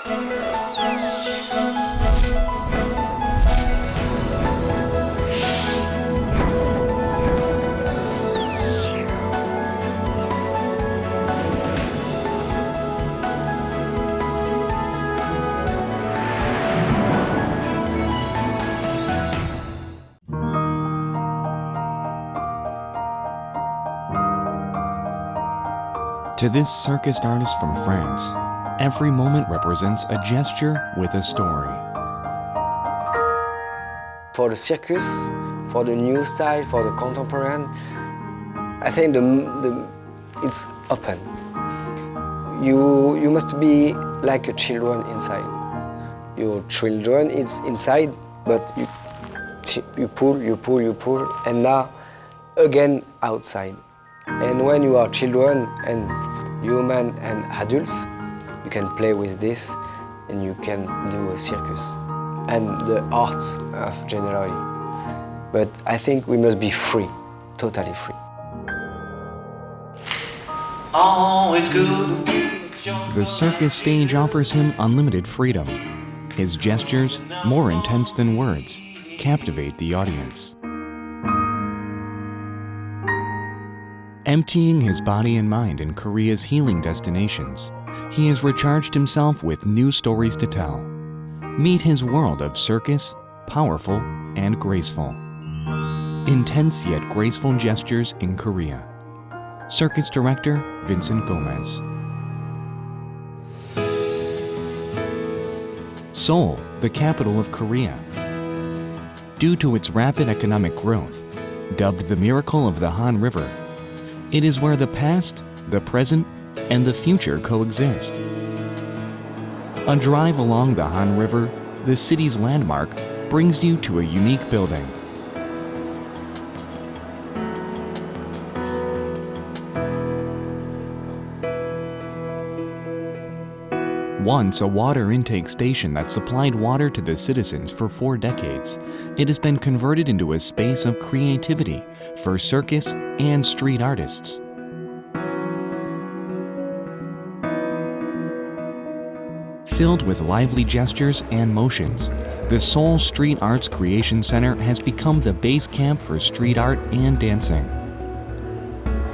To this circus artist from France, every moment represents a gesture with a story. For the circus, for the new style, for the contemporary, I think it's open. You must be like your children inside. Your children is inside, but you pull, and now again outside. And when you are children and human and adults, you can play with this and you can do a circus and the arts of generally. But I think we must be free, totally free. Oh, it's good. The circus stage offers him unlimited freedom. His gestures, more intense than words, captivate the audience. Emptying his body and mind in Korea's healing destinations, he has recharged himself with new stories to tell. Meet his world of circus, powerful and graceful. Intense yet graceful gestures in Korea. Circus director Vincent Gomez. Seoul, the capital of Korea. Due to its rapid economic growth, dubbed the miracle of the Han River, it is where the past, the present, and the future coexist. A drive along the Han River, the city's landmark, brings you to a unique building. Once a water intake station that supplied water to the citizens for 4 decades, it has been converted into a space of creativity for circus and street artists. Filled with lively gestures and motions, the Seoul Street Arts Creation Center has become the base camp for street art and dancing.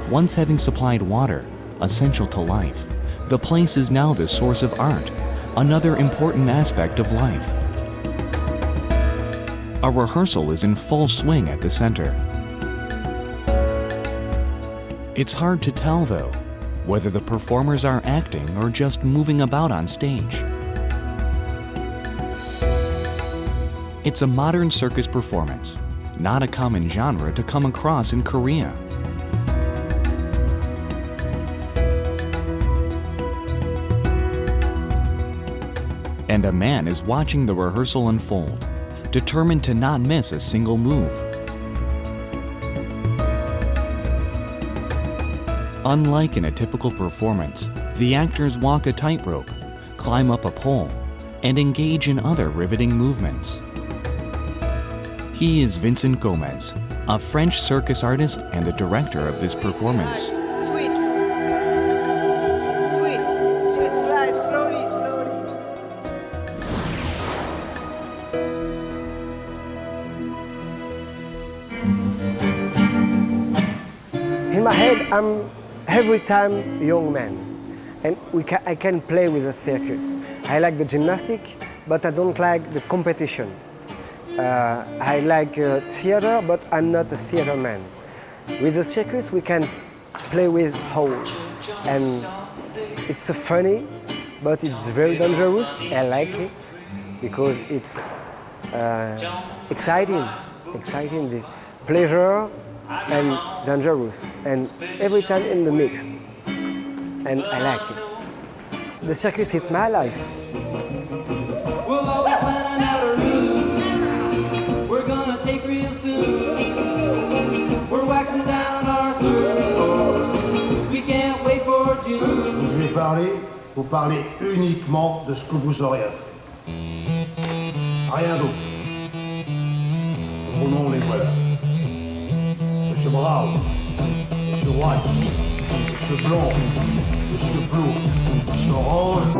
Once having supplied water, essential to life, the place is now the source of art, another important aspect of life. A rehearsal is in full swing at the center. It's hard to tell, though, whether the performers are acting or just moving about on stage. It's a modern circus performance, not a common genre to come across in Korea. And a man is watching the rehearsal unfold, determined to not miss a single move. Unlike in a typical performance, the actors walk a tightrope, climb up a pole, and engage in other riveting movements. He is Vincent Gomez, a French circus artist and the director of this performance. In my head, I'm every time a young man, and I can play with the circus. I like the gymnastic, but I don't like the competition. I like theater, but I'm not a theater man. With the circus, we can play with whole, and it's so funny, but it's very dangerous. I like it because it's exciting, this pleasure and dangerous, and every time in the mix, and I like it. The circus is my life. We'll always plan out a route we're gonna take real soon. We're waxing down our surfboard. We can't wait for June. Vous devez parler, vous parlez uniquement de ce que vous aurez à faire. Rien d'autre. Vos noms, les voilà. Monsieur Brown, Monsieur White, Monsieur Blanc, Monsieur Blue, Monsieur Orange.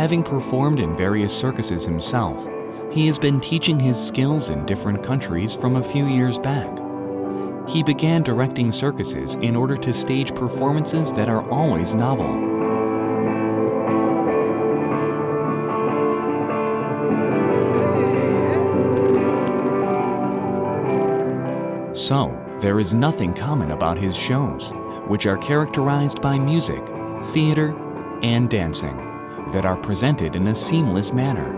Having performed in various circuses himself, he has been teaching his skills in different countries from a few years back. He began directing circuses in order to stage performances that are always novel. So, there is nothing common about his shows, which are characterized by music, theater, and dancing, that are presented in a seamless manner.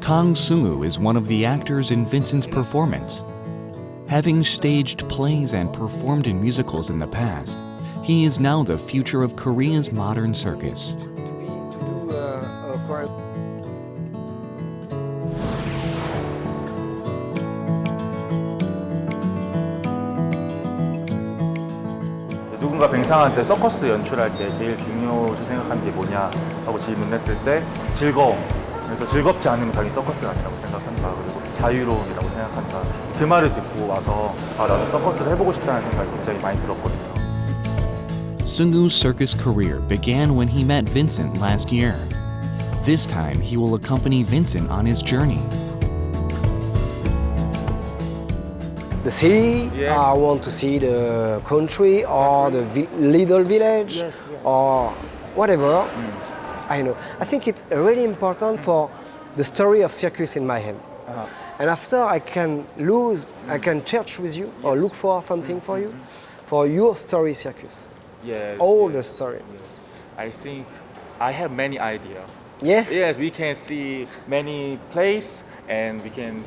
Kang Seung-wu is one of the actors in Vincent's performance. Having staged plays and performed in musicals in the past, he is now the future of Korea's modern circus. 누군가 뱅상한테 서커스 연출할 때 제일 중요시 생각하는 게 뭐냐 하고 질문했을 때 즐거움. 그래서 즐겁지 않으면 당연히 서커스가 아니라고 생각한다. 그리고 자유로움이라고 생각한다. 그 말을 듣고 와서 나도 서커스를 해보고 싶다는 생각이 굉장히 많이 들었거든요. Seung-woo's circus career began when he met Vincent last year. This time, he will accompany Vincent on his journey. The city, Yes. I want to see the country or the little village or whatever. I know. I think it's really important for the story of circus in my head. And after I can search with you or look for something for you, for your story circus. Yes, All yes, the story. Yes. I think I have many ideas. Yes? Yes, we can see many plays and we can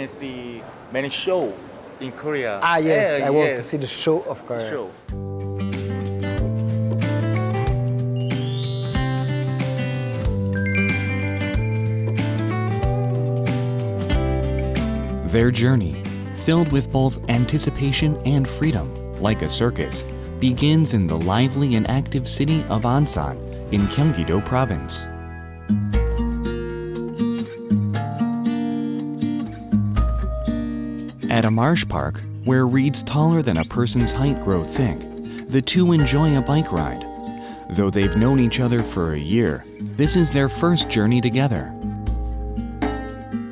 see many shows in Korea. Ah, yes, Yeah, I want yes. to see the show of Korea. Show. Their journey, filled with both anticipation and freedom, like a circus, begins in the lively and active city of Ansan in Gyeonggi-do Province. At a marsh park, where reeds taller than a person's height grow thick, the two enjoy a bike ride. Though they've known each other for a year, this is their first journey together.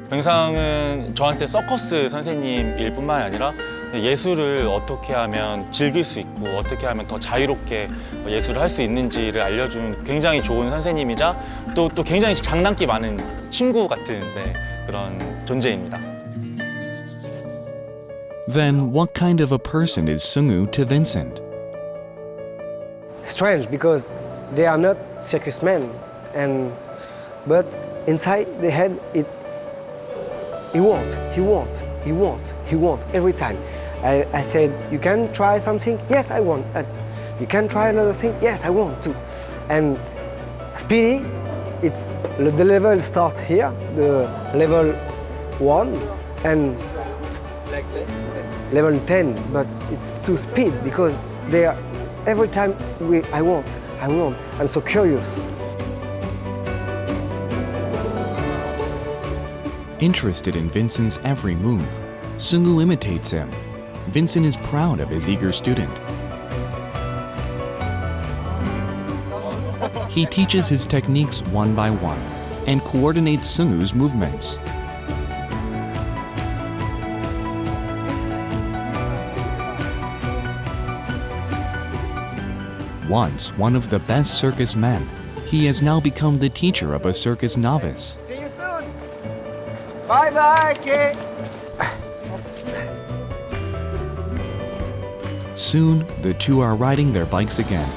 뱅상은 저한테 서커스 선생님일 뿐만 아니라 예술을 어떻게 하면 즐길 수 있고 어떻게 하면 더 자유롭게 예술을 할 수 있는지를 알려준 굉장히 좋은 선생님이자 또 굉장히 장난기 많은 친구 같은 그런 존재입니다. Then what kind of a person is Seung-woo to Vincent? Strange because they are not circus men, but inside the head he wants every time. I said, you can try something? Yes, I want. You can try another thing? Yes, I want to. And Speedy, it's the level starts here, the level 1, and like this, level 10, but it's too speed because they are every time I want. I'm so curious. Interested in Vincent's every move, Seung-woo imitates him. Vincent is proud of his eager student. He teaches his techniques one by one and coordinates Seung-woo's movements. Once one of the best circus men, he has now become the teacher of a circus novice. See you soon. Bye-bye, Kate. Soon, the two are riding their bikes again,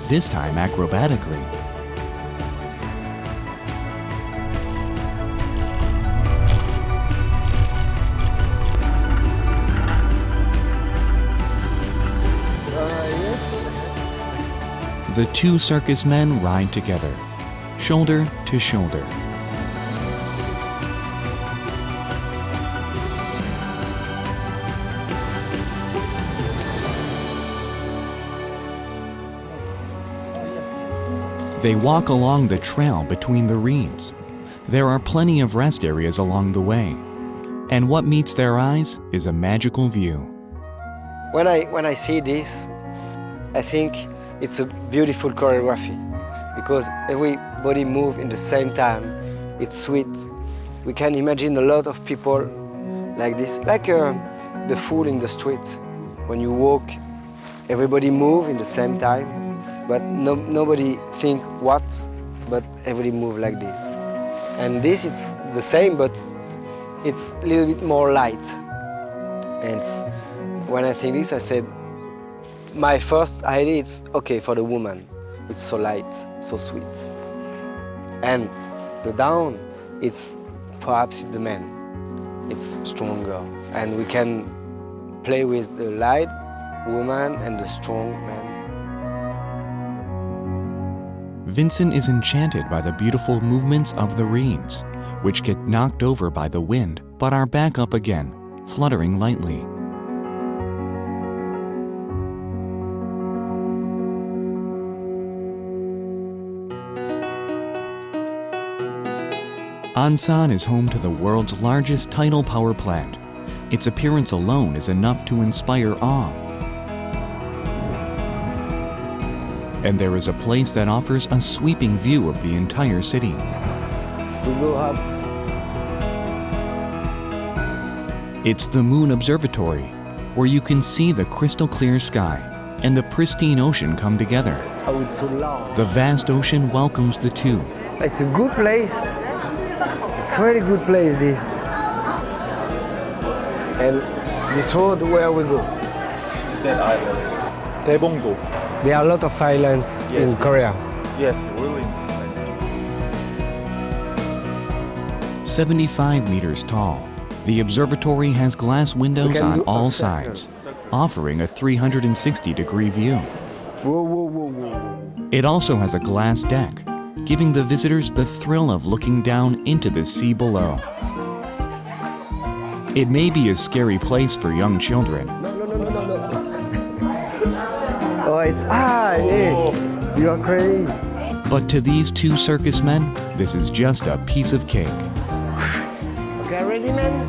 this time acrobatically. The two circus men ride together, shoulder to shoulder. They walk along the trail between the reeds. There are plenty of rest areas along the way. And what meets their eyes is a magical view. When I see this, I think it's a beautiful choreography because everybody move in the same time. It's sweet. We can imagine a lot of people like this, like the fool in the street. When you walk, everybody move in the same time, but nobody think what, but everybody move like this. And this, it's the same, but it's a little bit more light. And when I think this, I said, my first idea is, okay, for the woman, it's so light, so sweet. And the down, it's perhaps the man, it's stronger. And we can play with the light woman and the strong man. Vincent is enchanted by the beautiful movements of the reeds, which get knocked over by the wind but are back up again, fluttering lightly. Ansan is home to the world's largest tidal power plant. Its appearance alone is enough to inspire awe. And there is a place that offers a sweeping view of the entire city. We go up. It's the Moon Observatory, where you can see the crystal clear sky and the pristine ocean come together. Oh, it's so loud. The vast ocean welcomes the two. It's a good place. It's a very good place, this. And this road where we go. That island. Daebongdo. There are a lot of islands in Korea. Yes, ruins. 75 meters tall, the observatory has glass windows can on do all a circle. sides, offering a 360-degree view. Whoa, whoa, whoa, whoa. It also has a glass deck, giving the visitors the thrill of looking down into the sea below. It may be a scary place for young children, No. Oh, it's hey, you are crazy. but to these two circus men, this is just a piece of cake. Okay, ready, man?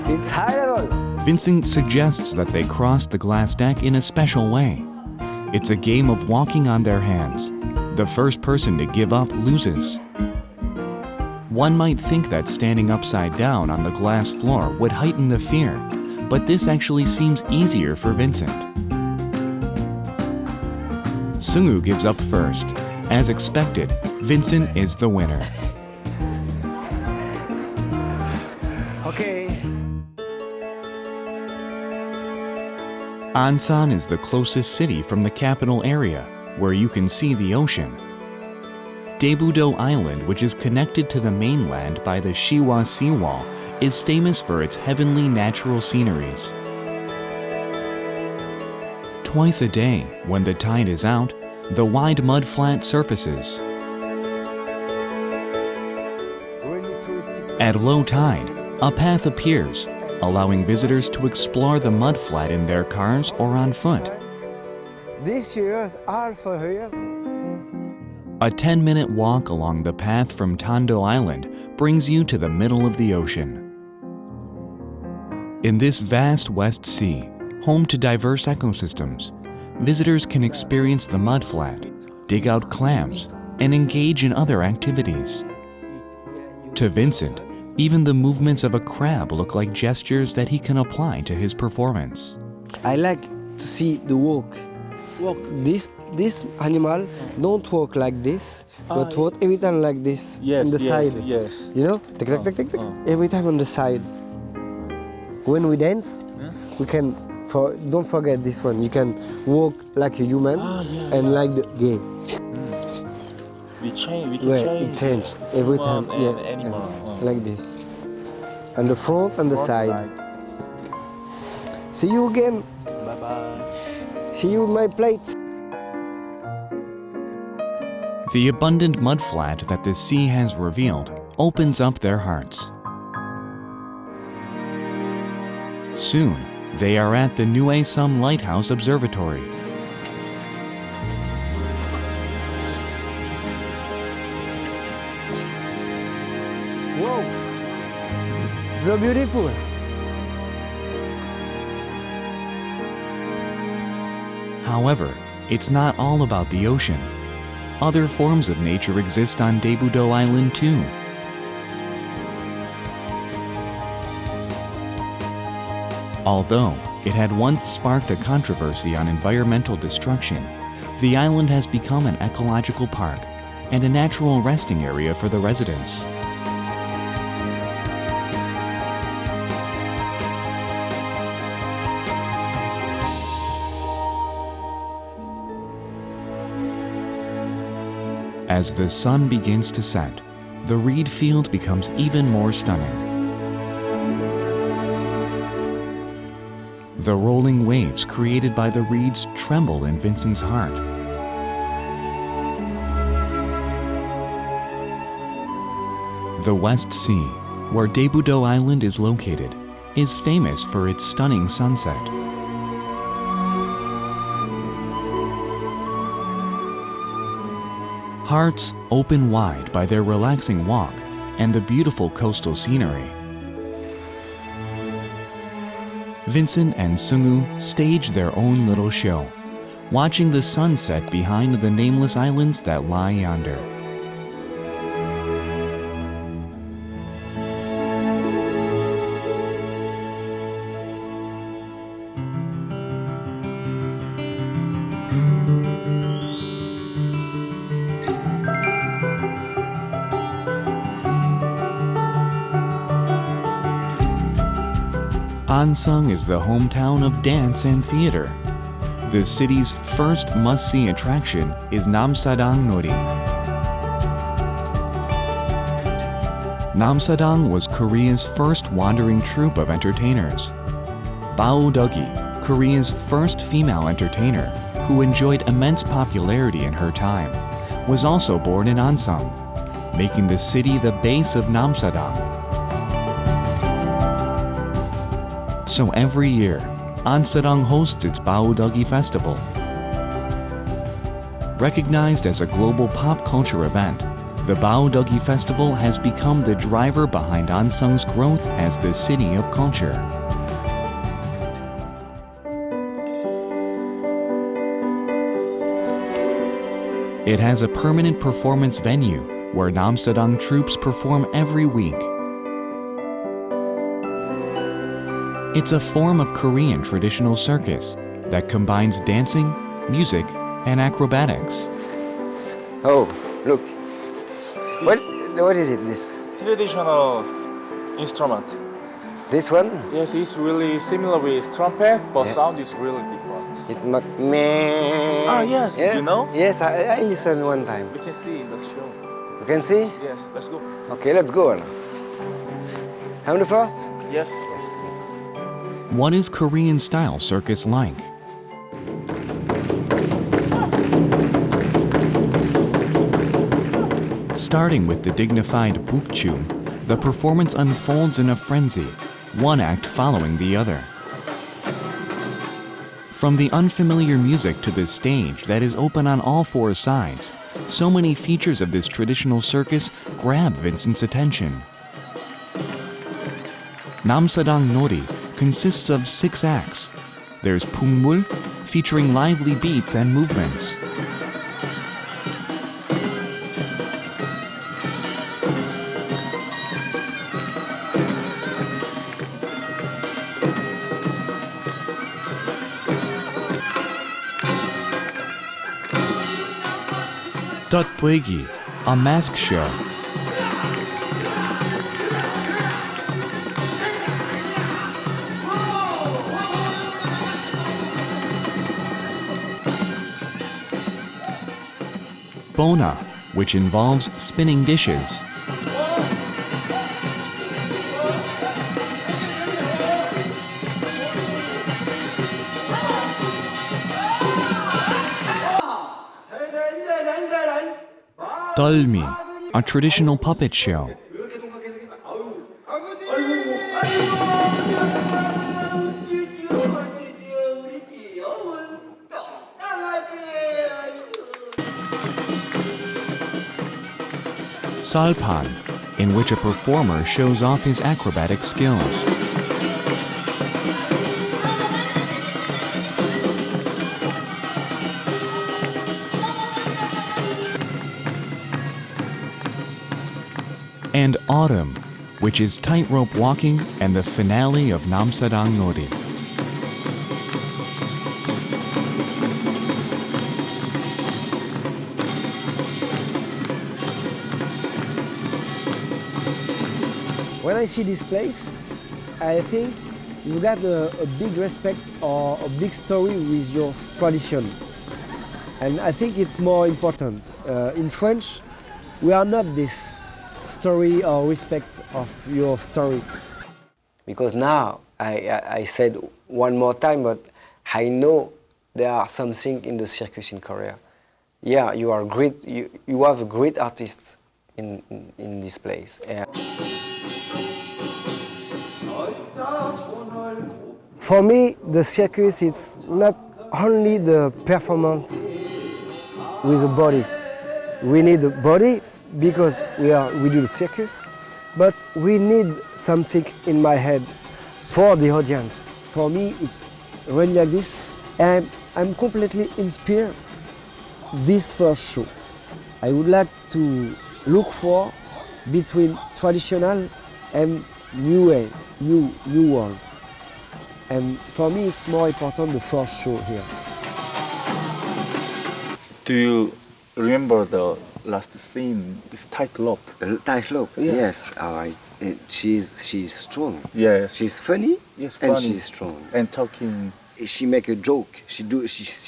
It's high level. Vincent suggests that they cross the glass deck in a special way. It's a game of walking on their hands. The first person to give up loses. One might think that standing upside down on the glass floor would heighten the fear, but this actually seems easier for Vincent. Seung-wu gives up first. As expected, Vincent is the winner. Okay. Ansan is the closest city from the capital area, where you can see the ocean. Daebudo Island, which is connected to the mainland by the Shiwa seawall, is famous for its heavenly natural sceneries. Twice a day, when the tide is out, the wide mud flat surfaces. Really touristic. At low tide, a path appears, allowing visitors to explore the mud flat in their cars or on foot. This year, all for years. A 10-minute walk along the path from Tondo Island brings you to the middle of the ocean. In this vast West Sea, home to diverse ecosystems, visitors can experience the mudflat, dig out clams, and engage in other activities. To Vincent, even the movements of a crab look like gestures that he can apply to his performance. I like to see the walk. This animal don't walk like this, but walk every time like this on the side. Yes. You know, tick, tick, tick, tick, tick, every time on the side. When we dance, we can. Don't forget this one. You can walk like a human and like the gay. We can It change every time. animal. Like this. On the front and the side. See you again. Bye-bye. See you with my plate. The abundant mudflat that the sea has revealed opens up their hearts. Soon, they are at the Nuaesum Lighthouse Observatory. Whoa! So beautiful. However, it's not all about the ocean. Other forms of nature exist on Daebu-do Island too. Although it had once sparked a controversy on environmental destruction, the island has become an ecological park and a natural resting area for the residents. As the sun begins to set, the reed field becomes even more stunning. The rolling waves created by the reeds tremble in Vincent's heart. The West Sea, where Daebu-do Island is located, is famous for its stunning sunset. Hearts open wide by their relaxing walk and the beautiful coastal scenery. Vincent and Seung-wu stage their own little show, watching the sunset behind the nameless islands that lie yonder. Arirang is the hometown of dance and theater. The city's first must-see attraction is Namsadang Nori. Namsadang was Korea's first wandering troupe of entertainers. Baodogi, Korea's first female entertainer, who enjoyed immense popularity in her time, was also born in Arirang, making the city the base of Namsadang. So every year, Arirang hosts its Baodogi Festival. Recognized as a global pop culture event, the Baodogi Festival has become the driver behind Arirang's growth as the city of culture. It has a permanent performance venue where Namsadang troops perform every week. It's a form of Korean traditional circus that combines dancing, music, and acrobatics. Oh, look. What is it, this? Traditional instrument. This one? Yes, it's really similar with trumpet, but sound is really different. It meh. Ah, yes. You know? Yes, I listened one time. We can see in the show. You can see? Yes, let's go. Okay, let's go. I'm the first? Yes. What is Korean-style circus like? Starting with the dignified bukchum, the performance unfolds in a frenzy, one act following the other. From the unfamiliar music to the stage that is open on all four sides, so many features of this traditional circus grab Vincent's attention. Namsadang Nori consists of 6 acts. There's Pungmul, featuring lively beats and movements. Totpuegi, a mask show. Bona, which involves spinning dishes. Dolmi, a traditional puppet show. Salpan, in which a performer shows off his acrobatic skills. and Autumn, which is tightrope walking and the finale of Namsadang Nori. When I see this place, I think you got a big respect or a big story with your tradition. And I think it's more important. In French, we are not this story or respect of your story. Because now, I said one more time, but I know there are something in the circus in Korea. Yeah, you are great, you have a great artist in this place. For me, the circus is not only the performance with the body. We need the body because we do the circus, but we need something in my head for the audience. For me, it's really like this, and I'm completely inspired this first show. I would like to look for between traditional and new way, new world. And for me, it's more important the first show here. Do you remember the last scene? This tightrope. Tightrope, yes. She's strong. Yes. She's funny, Yes, and funny. she's strong. And talking. She make a joke. She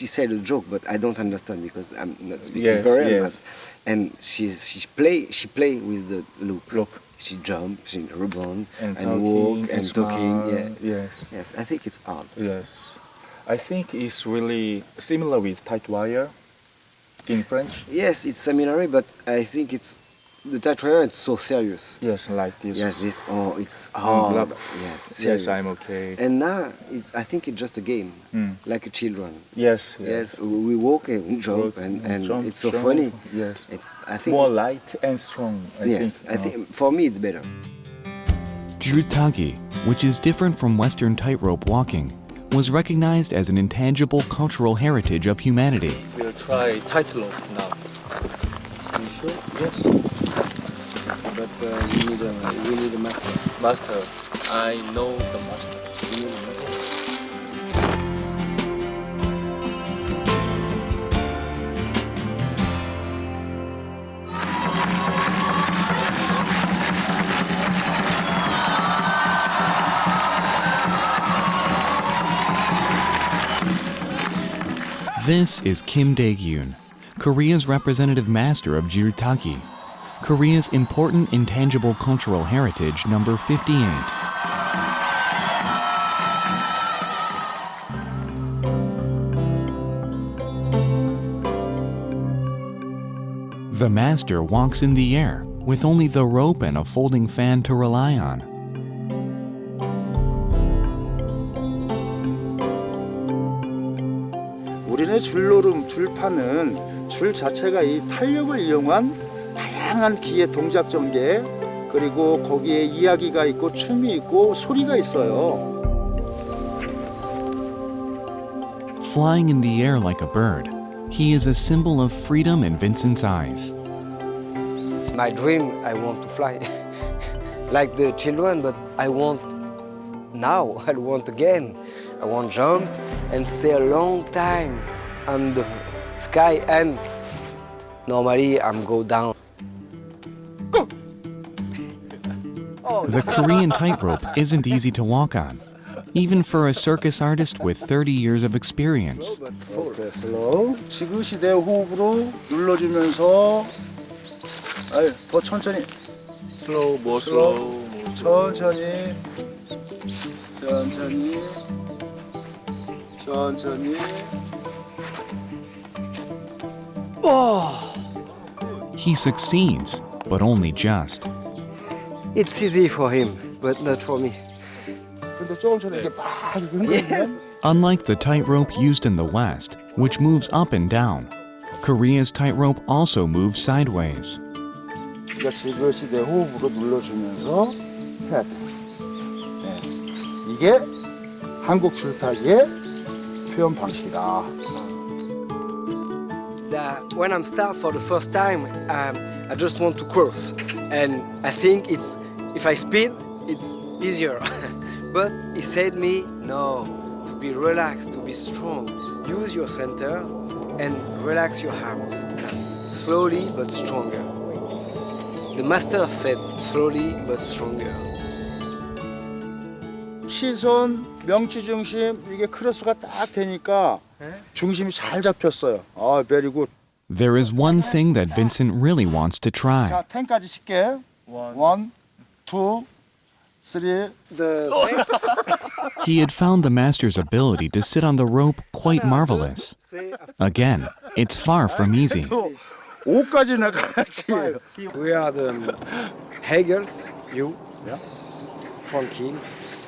said a joke, but I don't understand because I'm not speaking Yes, Korean. yes. But, and she play with the loop. She jump, she Reborn, and walk and talking. smile. Yeah. Yes. Yes, I think it's art. Yes. I think it's really similar with tight wire in French. Yes, it's similar, but I think it's the tightrope. It's so serious. Yes, like this. Yes, it's hard. Yes, serious. Yes, I'm okay. And now, I think it's just a game, like a children. Yes. Yes, we walk and we jump, and jump, it's so jump. funny. Yes. I think. More light and strong. I think for me it's better. Jurtagi, which is different from Western tightrope walking, was recognized as an intangible cultural heritage of humanity. We'll try tightrope now. You sure? Yes. But we need a master. Master, I know the master. This is Kim Dae-gyun, Korea's representative master of Jurtagi, Korea's important intangible cultural heritage number 58. The master walks in the air with only the rope and a folding fan to rely on. 우리는 줄노름, 줄파는 줄 자체가 이 탄력을 이용한 다양한 기의 동작 전개, 그리고 거기에 이야기가 있고 춤이 있고 소리가 있어요. Flying in the air like a bird, he is a symbol of freedom in Vincent's eyes. My dream, I want to fly, like the children, but I want now. I want again. I want jump and stay a long time on the sky, and normally I'm go down. The Korean tightrope isn't easy to walk on, even for a circus artist with 30 years of experience. 슬로우. 지그시대 호흡으로 눌러주면서 더 천천히. 슬로우, more slow. 천천히. 천천히. 천천히. He succeeds, but only just. It's easy for him, but not for me. 근데 조금 전에 이렇게 막 이렇게 흔들리면 Yes. Unlike the tightrope used in the West, which moves up and down, Korea's tightrope also moves sideways. 그러니까 지그시대 호흡으로 눌러주면서 해야 돼. 네. 이게 한국 줄타기의 표현 방식이다. that when I'm start for the first time, I just want to cross, and I think if I speed, it's easier. But he said me, no, to be relaxed, to be strong, use your center and relax your arms. Slowly but stronger. The master said slowly but stronger. 시선, 명치 중심 이게 크로스가 딱 되니까 중심이 잘 잡혔어요. 아, very good. There is one thing that Vincent really wants to try. 자, 10까지 쉴게. 1, 2, 3. He had found the master's ability to sit on the rope quite marvelous. Again, it's far from easy. 5까지 나가야지. We are the Hegels, you, tranquil,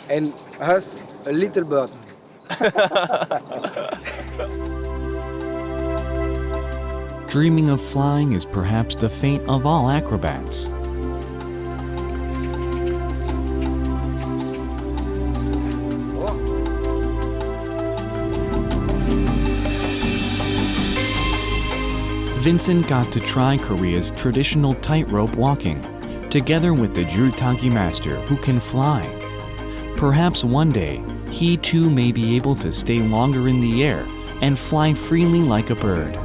and us, a little bird. Dreaming of flying is perhaps the fate of all acrobats. Vincent got to try Korea's traditional tightrope walking, together with the Jultagi master who can fly. Perhaps one day, he too may be able to stay longer in the air and fly freely like a bird.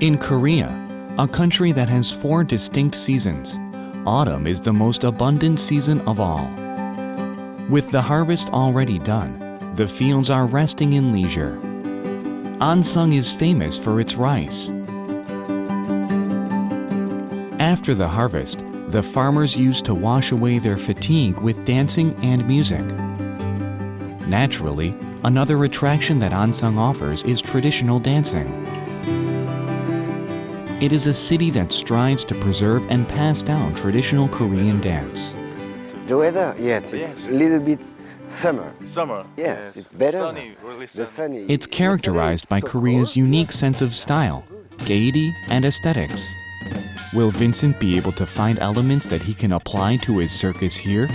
In Korea, a country that has 4 distinct seasons, autumn is the most abundant season of all. With the harvest already done, the fields are resting in leisure. Ansung is famous for its rice. After the harvest, the farmers used to wash away their fatigue with dancing and music. Naturally, another attraction that Ansung offers is traditional dancing. It is a city that strives to preserve and pass down traditional Korean dance. The weather, yes, it's a little bit summer. Summer. Yes, it's better. Sunny, really The sunny. sunny. It's characterized by Korea's unique sense of style, gaiety, and aesthetics. Will Vincent be able to find elements that he can apply to his circus here?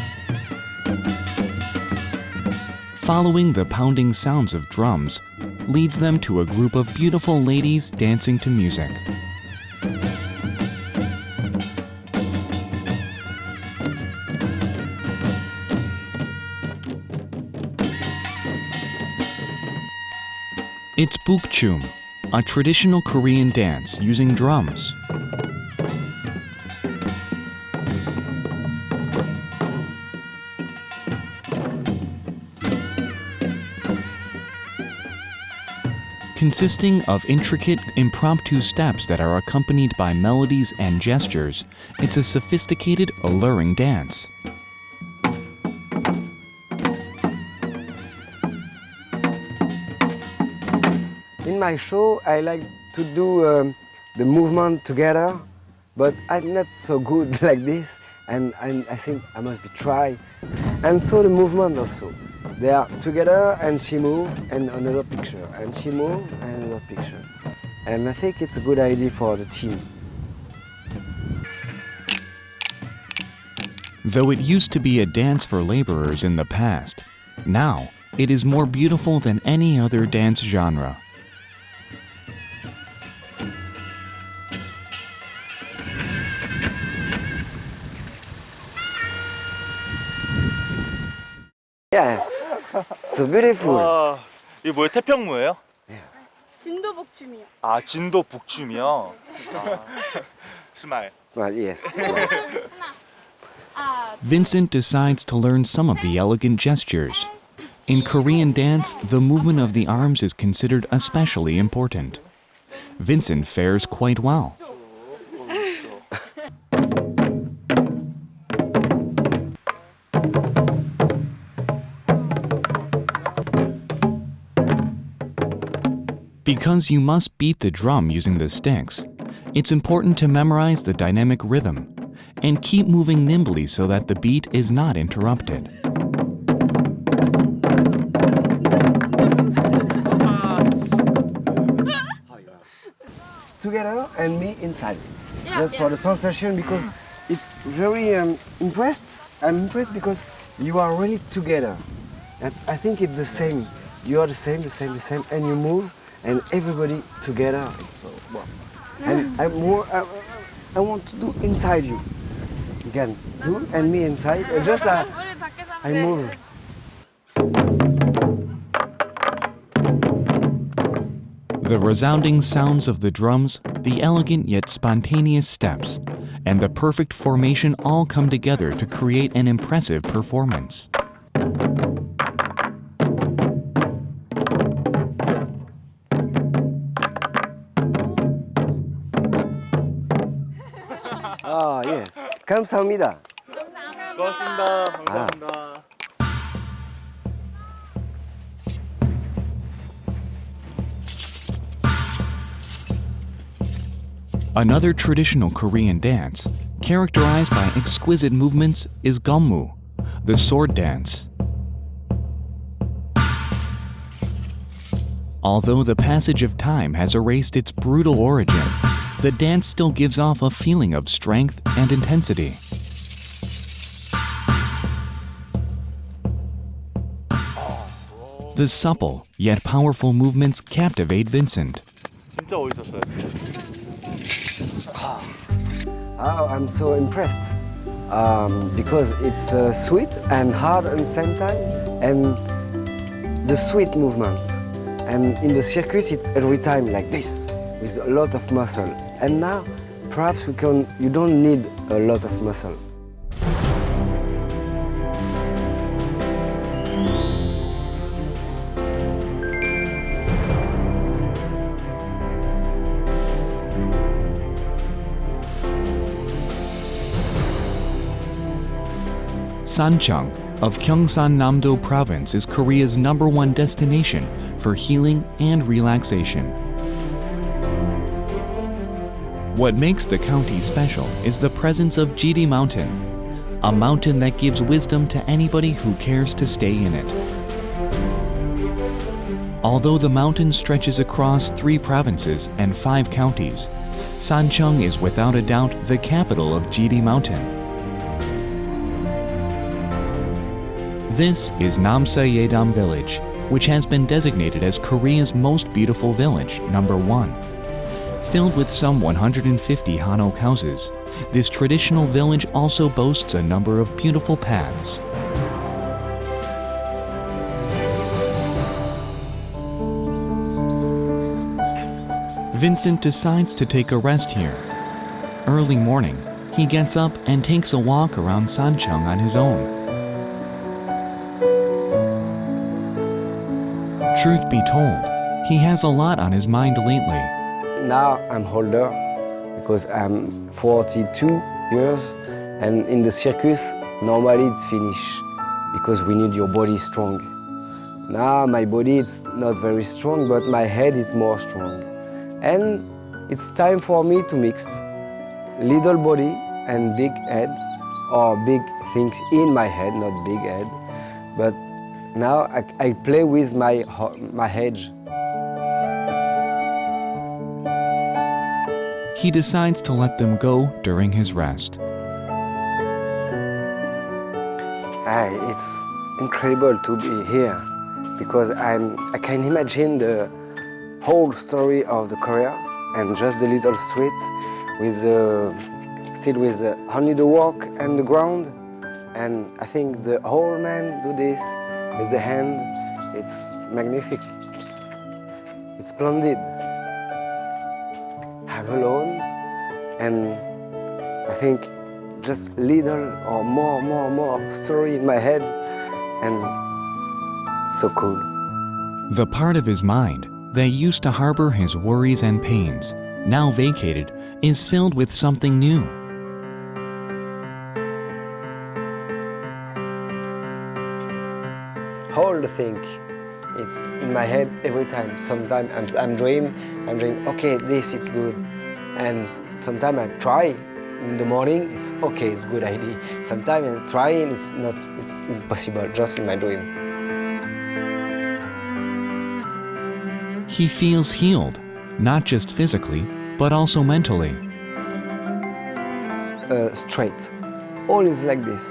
Following the pounding sounds of drums leads them to a group of beautiful ladies dancing to music. It's bukchum, a traditional Korean dance using drums. Consisting of intricate impromptu steps that are accompanied by melodies and gestures, it's a sophisticated, alluring dance. In my show, I like to do the movement together, but I'm not so good like this, and I think I must be try. And so the movement also. They are together and she move and another picture, and she move and another picture. And I think it's a good idea for the team. Though it used to be a dance for laborers in the past, now it is more beautiful than any other dance genre. Yes, so beautiful. 와, 이게 뭐예요? 태평무예요? 진도 복춤이요. 아, 진도 북춤이요? 아, 스마일. Well, yes. Vincent decides to learn some of the elegant gestures. In Korean dance, the movement of the arms is considered especially important. Vincent fares quite well. Because you must beat the drum using the sticks, it's important to memorize the dynamic rhythm and keep moving nimbly so that the beat is not interrupted. Together and me inside. Just for the sensation, because it's very impressed. I'm impressed because you are really together. And I think it's the same. You are the same, and you move, and everybody together. It's so wow. And I want to do inside you. You can do, and me inside. Just I move. The resounding sounds of the drums, the elegant yet spontaneous steps, and the perfect formation all come together to create an impressive performance. Ah, yes. 감사합니다. 고맙습니다. 감사합니다. Another traditional Korean dance, characterized by exquisite movements, is Gommu, the sword dance. Although the passage of time has erased its brutal origin, the dance still gives off a feeling of strength and intensity. The supple yet powerful movements captivate Vincent. 진짜 멋있었어요. Oh, I'm so impressed because it's sweet and hard at the same time, and the sweet movement. And in the circus, it's every time like this, with a lot of muscle. And now, perhaps you don't need a lot of muscle. Sancheong of Gyeongsan-namdo Province is Korea's #1 destination for healing and relaxation. What makes the county special is the presence of Jiri Mountain, a mountain that gives wisdom to anybody who cares to stay in it. Although the mountain stretches across 3 provinces and 5 counties, Sancheong is without a doubt the capital of Jiri Mountain. This is Namsa-Yeodam Village, which has been designated as Korea's most beautiful village, #1. Filled with some 150 hanok houses, this traditional village also boasts a number of beautiful paths. Vincent decides to take a rest here. Early morning, he gets up and takes a walk around Sancheong on his own. Truth be told, he has a lot on his mind lately. Now I'm older because I'm 42 years, and in the circus, normally it's finished because we need your body strong. Now my body is not very strong, but my head is more strong. And it's time for me to mix little body and big head, or big things in my head, not big head, but now I play with my head. He decides to let them go during his rest. It's incredible to be here because I can imagine the whole story of the Korea and just the little street with still with only the walk and the ground. And I think the whole man do this with the hand. It's magnificent. It's splendid. I'm alone, and I think just little or more story in my head, and it's so cool. The part of his mind that used to harbor his worries and pains, now vacated, is filled with something new. Whole thing, it's in my head every time. Sometimes I'm dream, okay, this is good. And sometimes I try in the morning, it's okay, it's good idea. Sometimes I'm trying, it's not, it's impossible, just in my dream. He feels healed, not just physically, but also mentally. straight. All is like this.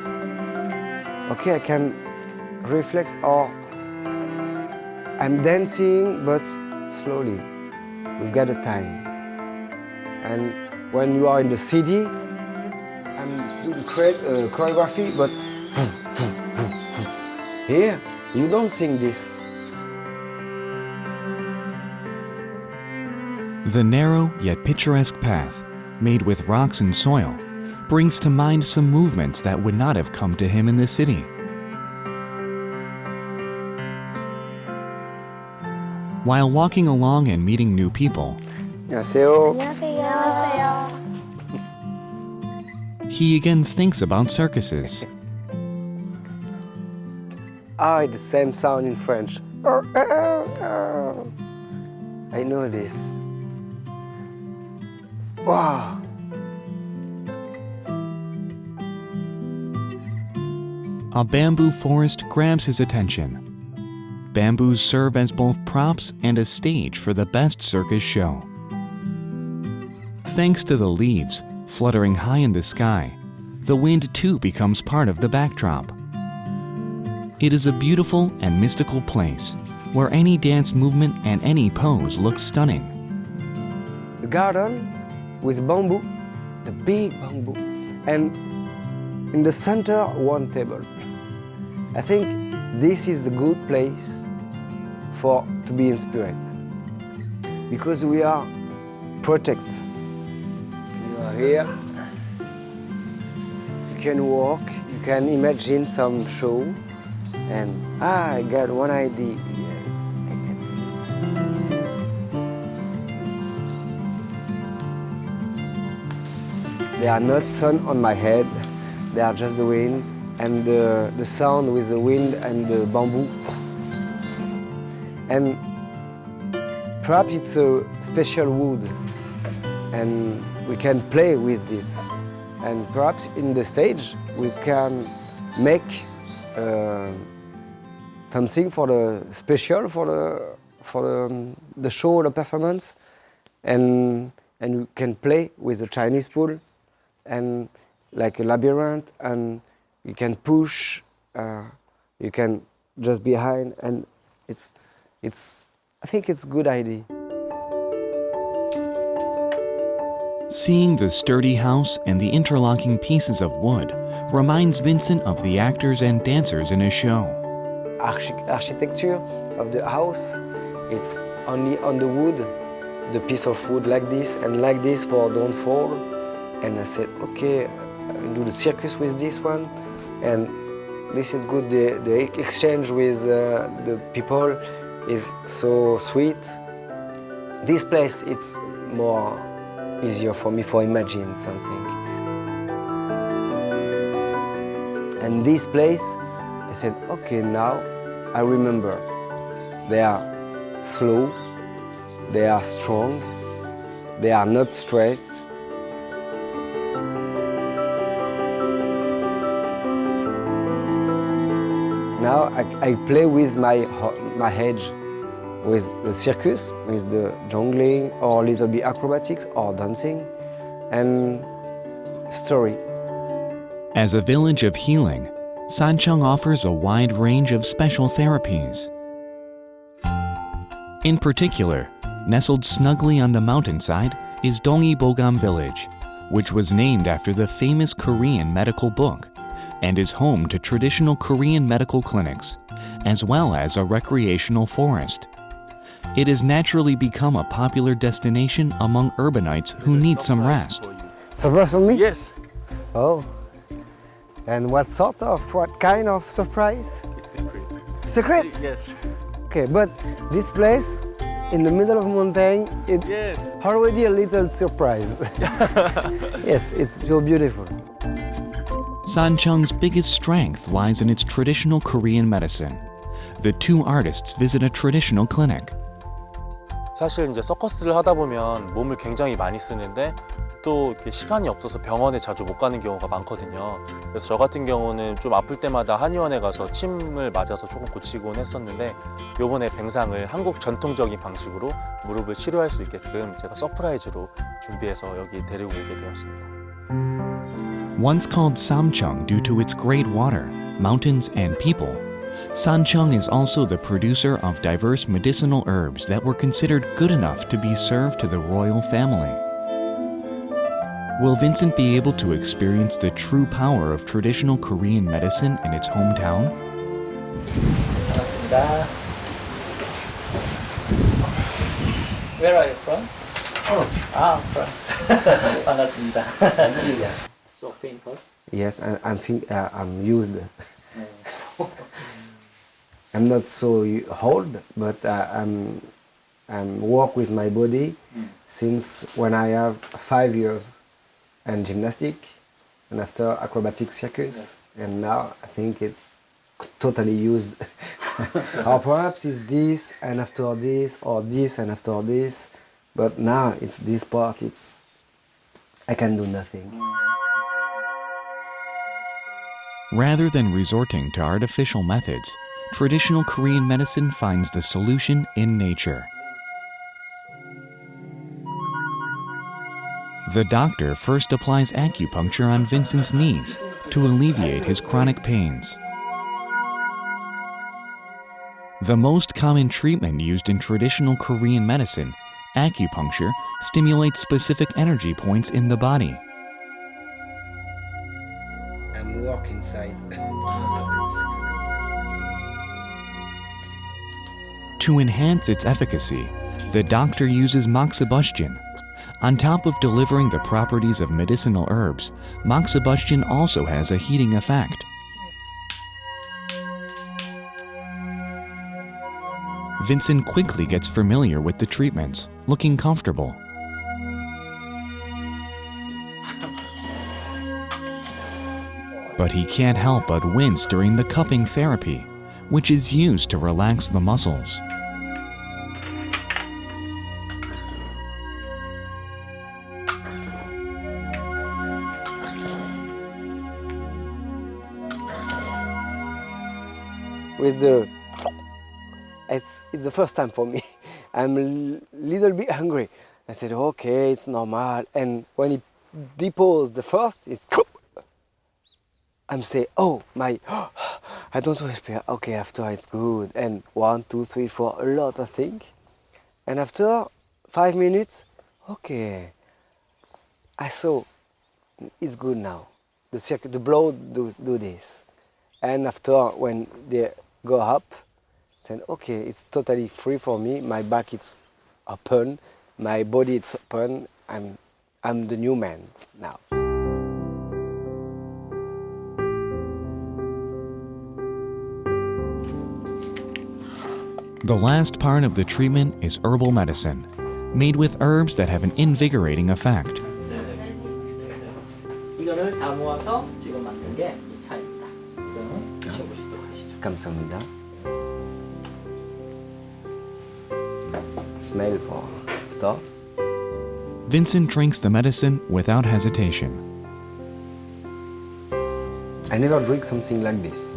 Okay, I can reflex or I'm dancing, but slowly. We've got a time. And when you are in the city, I'm doing choreography, but here, you don't sing this. The narrow yet picturesque path, made with rocks and soil, brings to mind some movements that would not have come to him in the city. While walking along and meeting new people, 안녕하세요. he again thinks about circuses. It's the same sound in French. I know this. Wow. A bamboo forest grabs his attention. Bamboos serve as both props and a stage for the best circus show. Thanks to the leaves fluttering high in the sky, the wind too becomes part of the backdrop. It is a beautiful and mystical place where any dance movement and any pose looks stunning. The garden with bamboo, the big bamboo, and in the center one table. I think this is the good place to be inspired because we are protected. You are here. You can walk. You can imagine some show, and I got one idea. Yes, I can. There are not sun on my head. They are just the wind and the sound with the wind and the bamboo. And perhaps it's a special wood and we can play with this. And perhaps in the stage we can make something for the special for the show, the performance, and you can play with the Chinese pool and like a labyrinth, and you can push, you can just behind, and I think it's a good idea. Seeing the sturdy house and the interlocking pieces of wood reminds Vincent of the actors and dancers in his show. Architecture of the house, it's only on the wood, the piece of wood like this and like this for don't fall. And I said, okay, I'll do the circus with this one, and this is good. The exchange with the people is so sweet. This place, it's more easier for me for imagine something. And this place, I said, okay, now I remember. They are slow, they are strong, they are not straight. Now I play with my head, with the circus, with the jongling, or a little bit acrobatics, or dancing, and story. As a village of healing, Sancheong offers a wide range of special therapies. In particular, nestled snugly on the mountainside is Dongi Bogam Village, which was named after the famous Korean medical book and is home to traditional Korean medical clinics, as well as a recreational forest. It has naturally become a popular destination among urbanites who need some rest. Surprise for me? Yes. Oh. And what kind of surprise? Secret? Yes. Okay, but this place in the middle of a mountain, it's Yes. already a little surprise. Yes, it's so beautiful. Sancheong's biggest strength lies in its traditional Korean medicine. The two artists visit a traditional clinic. 사실 이제 서커스를 하다 보면 몸을 굉장히 많이 쓰는데 또 이렇게 시간이 없어서 병원에 자주 못 가는 경우가 많거든요. 그래서 저 같은 경우는 좀 아플 때마다 한의원에 가서 침을 맞아서 조금 고치곤 했었는데 요번에 뱅상을 한국 전통적인 방식으로 무릎을 치료할 수 있게끔 제가 서프라이즈로 준비해서 여기 데리고 오게 되었습니다. Once called Samcheong due to its great water, mountains, and people, Sancheong is also the producer of diverse medicinal herbs that were considered good enough to be served to the royal family. Will Vincent be able to experience the true power of traditional Korean medicine in its hometown? 반갑습니다. Where are you from? France. France. 반갑습니다. So famous. Yes, I'm used. I'm not so old, but I'm work with my body since when I have 5 years, and gymnastic, and after acrobatic circus, and now I think it's totally used. Or perhaps it's this and after this, or this and after this, but now it's this part. I can do nothing. Rather than resorting to artificial methods, traditional Korean medicine finds the solution in nature. The doctor first applies acupuncture on Vincent's knees to alleviate his chronic pains. The most common treatment used in traditional Korean medicine, acupuncture, stimulates specific energy points in the body. I'm work inside. To enhance its efficacy, the doctor uses moxibustion. On top of delivering the properties of medicinal herbs, moxibustion also has a heating effect. Vincent quickly gets familiar with the treatments, looking comfortable. But he can't help but wince during the cupping therapy, which is used to relax the muscles. With the, it's the first time for me. I'm a little bit hungry. I said, okay, it's normal. And when he deposed the first, it's, I'm saying, oh my, I don't respire. Okay, after it's good. And 1, 2, 3, 4, a lot of things. And after 5 minutes, okay, I saw it's good now. The circuit, the blood do this. And after, when they go up, then okay, it's totally free for me. My back it's open, my body it's open. I'm the new man now. The last part of the treatment is herbal medicine, made with herbs that have an invigorating effect. 이거를 다 모아서 지금 만든 게 이 차입니다. 이거는 드셔보시도록 하시죠. 감사합니다. Smell for start. Vincent drinks the medicine without hesitation. I never drink something like this.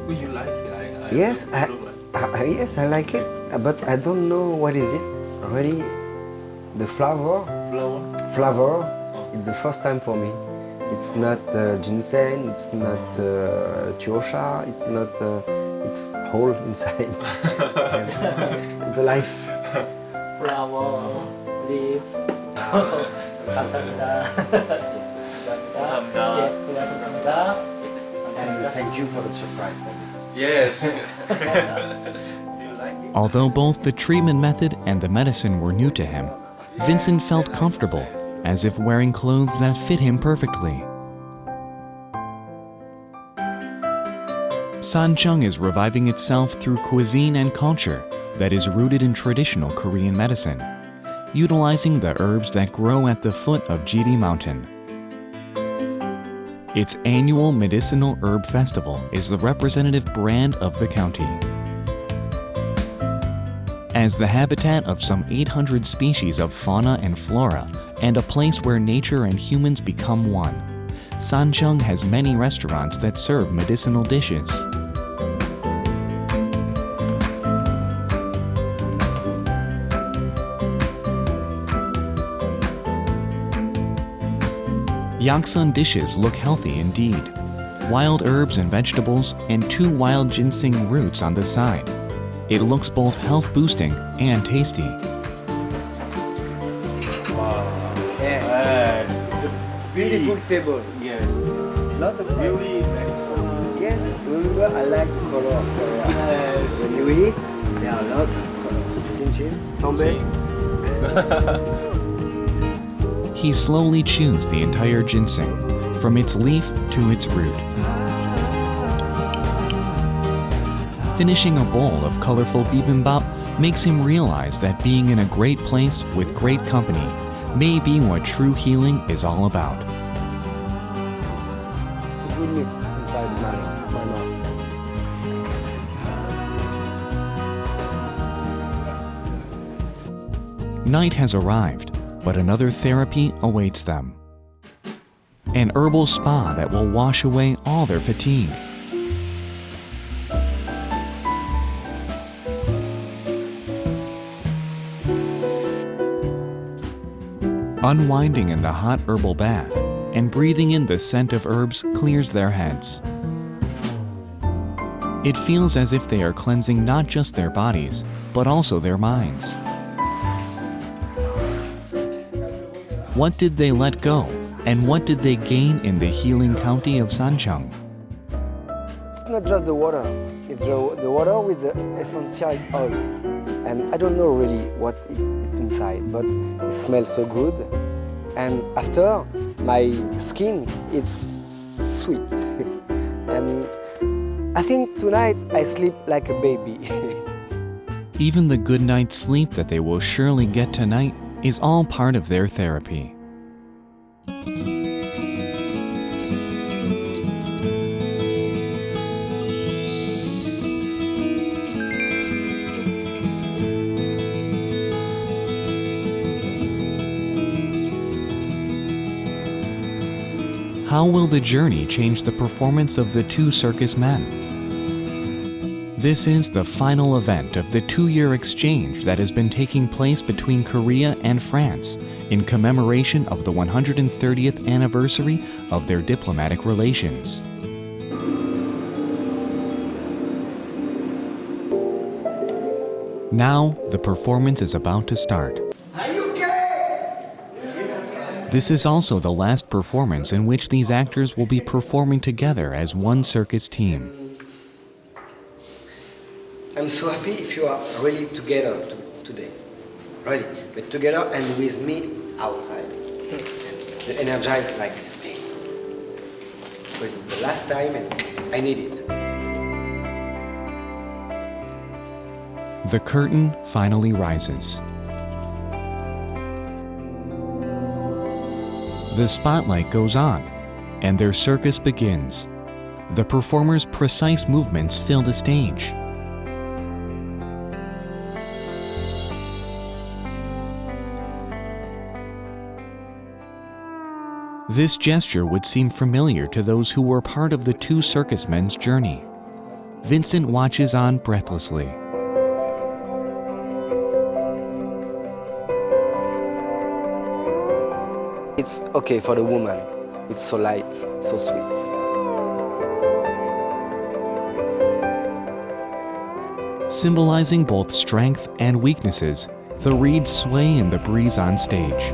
Would you like it? Yes, yes, I like it, but I don't know what is it. Really, the flavor. It's the first time for me. It's not ginseng. It's not tiosha. It's not. It's whole inside. It's a life. Flower, leaf. 감사합니다. 감사합니다. 예, 수고하셨습니다. And thank you for the surprise. Yes. Although both the treatment method and the medicine were new to him, Vincent felt comfortable, as if wearing clothes that fit him perfectly. Sancheong is reviving itself through cuisine and culture that is rooted in traditional Korean medicine, utilizing the herbs that grow at the foot of Jiri Mountain. Its annual medicinal herb festival is the representative brand of the county. As the habitat of some 800 species of fauna and flora, and a place where nature and humans become one, Sancheong has many restaurants that serve medicinal dishes. Yaksun dishes look healthy indeed. Wild herbs and vegetables and 2 wild ginseng roots on the side. It looks both health boosting and tasty. It's a beautiful table. Yes. Lot of Really. Yes, remember I like the color of Korea. Yes. When you eat, there are a lot of colors. Kimchi, tombe. He slowly chews the entire ginseng, from its leaf to its root. Finishing a bowl of colorful bibimbap makes him realize that being in a great place with great company may be what true healing is all about. It's a good mix inside my mouth. Night has arrived, but another therapy awaits them. An herbal spa that will wash away all their fatigue. Unwinding in the hot herbal bath and breathing in the scent of herbs clears their heads. It feels as if they are cleansing not just their bodies, but also their minds. What did they let go, and what did they gain in the healing county of Sancheong? It's not just the water, it's the water with the essential oil. And I don't know really what it's inside, but it smells so good. And after, my skin, it's sweet. And I think tonight I sleep like a baby. Even the good night's sleep that they will surely get tonight is all part of their therapy. How will the journey change the performance of the 2 circus men? This is the final event of the 2-year exchange that has been taking place between Korea and France in commemoration of the 130th anniversary of their diplomatic relations. Now, the performance is about to start. This is also the last performance in which these actors will be performing together as one circus team. I'm so happy if you are really together today. Really, but together and with me outside. The energize like this, me. Because it's the last time and I need it. The curtain finally rises. The spotlight goes on, and their circus begins. The performers' precise movements fill the stage. This gesture would seem familiar to those who were part of the 2 circus men's journey. Vincent watches on breathlessly. It's okay for the woman. It's so light, so sweet. Symbolizing both strength and weaknesses, the reeds sway in the breeze on stage.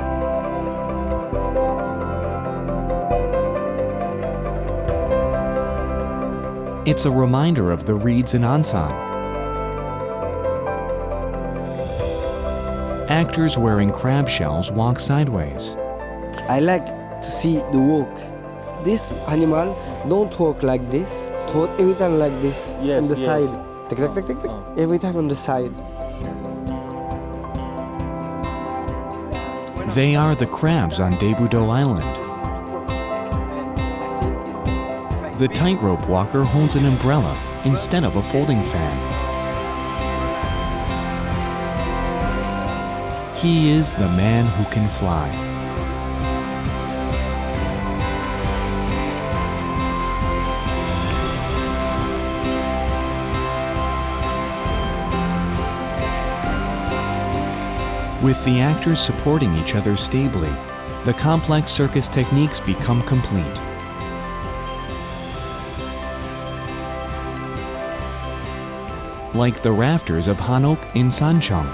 It's a reminder of the reeds in Ansan. Actors wearing crab shells walk sideways. I like to see the walk. This animal don't walk like this, it walk every time like this, on the side. Tick, tick, tick, tick, tick. Every time on the side. They are the crabs on Daebudo Island. The tightrope walker holds an umbrella instead of a folding fan. He is the man who can fly. With the actors supporting each other stably, the complex circus techniques become complete. Like the rafters of Hanok in Sancheong.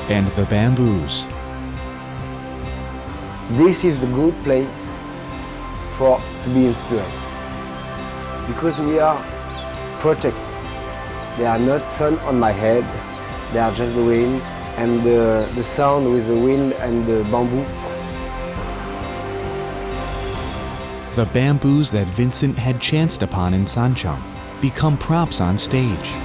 And the bamboos. This is the good place to be inspired, because we are protected. There are not sun on my head, they are just the wind and the sound with the wind and the bamboo. The bamboos that Vincent had chanced upon in Sancheong become props on stage.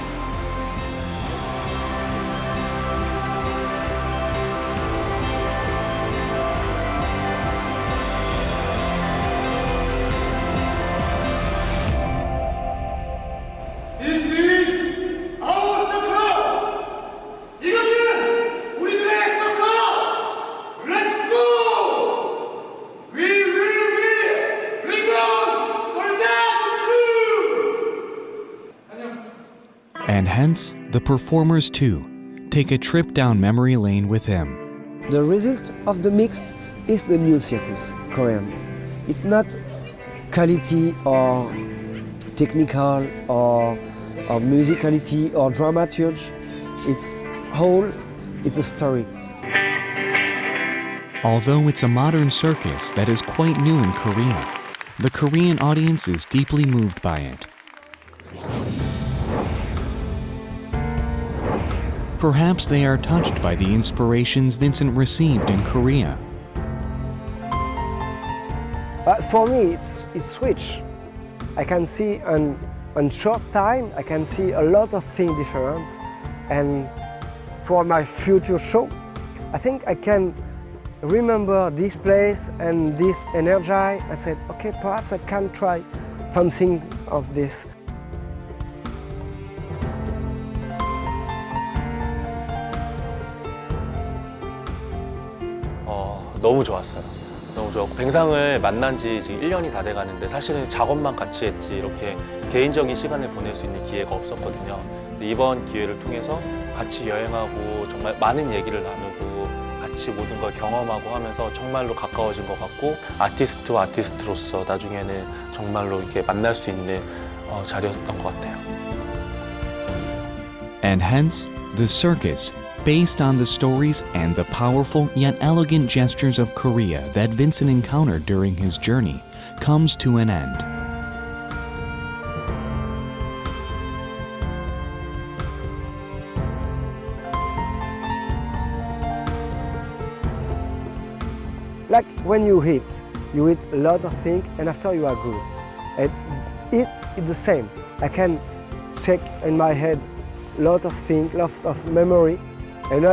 And hence, the performers too take a trip down memory lane with him. The result of the mix is the new circus, Korean. It's not quality or technical or musicality or dramaturgy. It's a story. Although it's a modern circus that is quite new in Korea, the Korean audience is deeply moved by it. Perhaps they are touched by the inspirations Vincent received in Korea. For me, it's switch. I can see in short time, I can see a lot of things different. And for my future show, I think I can remember this place and this energy. I said, okay, perhaps I can try something of this. 너무 좋았어요. 너무 좋았고, 뱅상을 만난 지 지금 1년이 다 돼가는데 사실은 작업만 같이 했지 이렇게 개인적인 시간을 보낼 수 있는 기회가 없었거든요. 근데 이번 기회를 통해서 같이 여행하고 정말 많은 얘기를 나누고 같이 모든 걸 경험하고 하면서 정말로 가까워진 것 같고, 아티스트와 아티스트로서 나중에는 정말로 이렇게 만날 수 있는 자리였던 것 같아요. And hence, the circus, based on the stories and the powerful yet elegant gestures of Korea that Vincent encountered during his journey, comes to an end. Like when you eat a lot of things and after you are good. And it's the same. I can check in my head a lot of things, lot of memory. And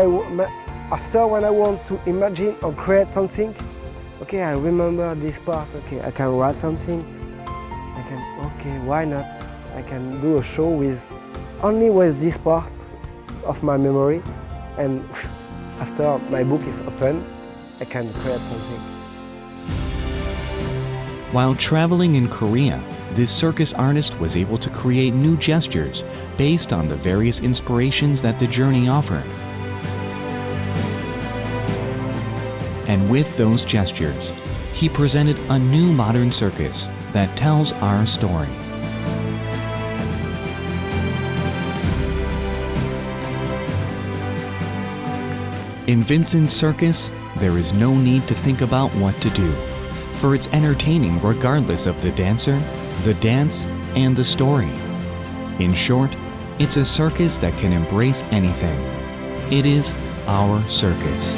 after when I want to imagine or create something, okay, I remember this part, okay, I can write something, okay, why not? I can do a show only with this part of my memory, and after my book is open, I can create something. While traveling in Korea, this circus artist was able to create new gestures based on the various inspirations that the journey offered. And with those gestures, he presented a new modern circus that tells our story. In Vincent's circus, there is no need to think about what to do, for it's entertaining regardless of the dancer, the dance, and the story. In short, it's a circus that can embrace anything. It is our circus.